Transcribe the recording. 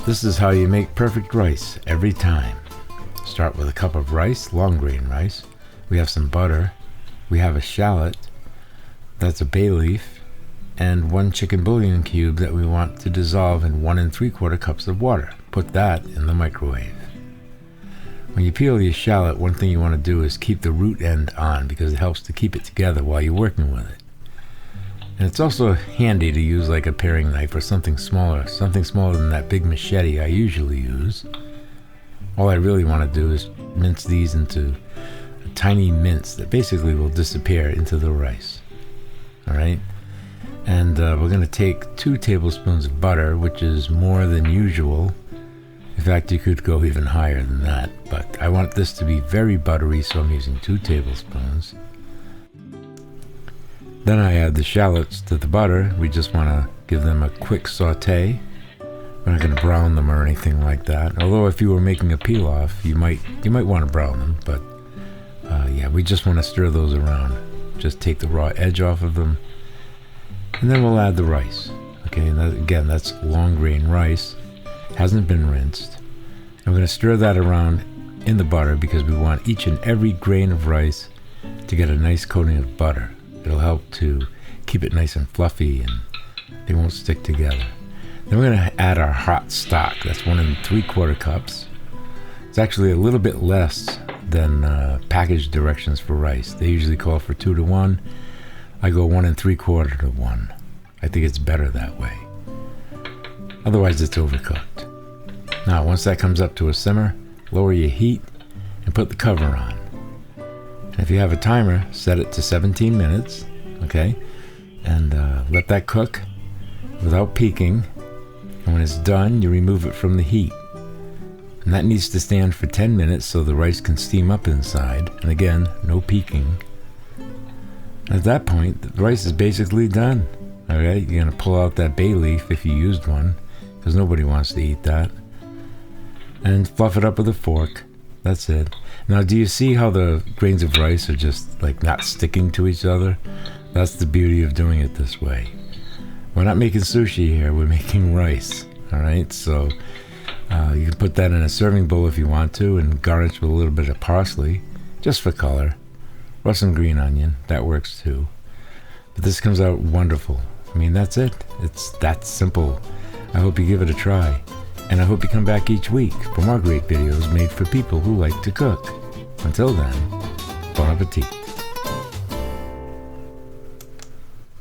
This is how you make perfect rice every time. Start with a cup of rice, long grain rice. We have some butter. We have a shallot. That's a bay leaf. And 1 chicken bouillon cube that we want to dissolve in 1 3/4 cups of water. Put that in the microwave. When you peel your shallot, one thing you want to do is keep the root end on because it helps to keep it together while you're working with it. And it's also handy to use like a paring knife or something smaller than that big machete I usually use. All I really want to do is mince these into a tiny mince that basically will disappear into the rice. Alright? And we're going to take 2 tablespoons of butter, which is more than usual. In fact, you could go even higher than that, but I want this to be very buttery, so I'm using 2 tablespoons. Then I add the shallots to the butter. We just want to give them a quick saute. We're not going to brown them or anything like that. Although if you were making a pilaf, you might want to brown them, but yeah, we just want to stir those around. Just take the raw edge off of them, and then we'll add the rice. Okay, and again, that's long grain rice. Hasn't been rinsed. And we're going to stir that around in the butter because we want each and every grain of rice to get a nice coating of butter. It'll help to keep it nice and fluffy and they won't stick together. Then we're going to add our hot stock. That's 1 3/4 cups. It's actually a little bit less than packaged directions for rice. They usually call for 2 to 1. I go 1 3/4 to 1. I think it's better that way. Otherwise it's overcooked. Now once that comes up to a simmer, lower your heat and put the cover on. And if you have a timer, set it to 17 minutes, okay? And let that cook without peaking. And when it's done, you remove it from the heat. And that needs to stand for 10 minutes so the rice can steam up inside. And again, no peaking. At that point, the rice is basically done. Alright, you're going to pull out that bay leaf if you used one, because nobody wants to eat that. And fluff it up with a fork. That's it. Now, do you see how the grains of rice are just like not sticking to each other? That's the beauty of doing it this way. We're not making sushi here, we're making rice. Alright, so you can put that in a serving bowl if you want to and garnish with a little bit of parsley, just for color. Or some green onion, that works too. But this comes out wonderful. I mean, that's it. It's that simple. I hope you give it a try. And I hope you come back each week for more great videos made for people who like to cook. Until then, bon appetit.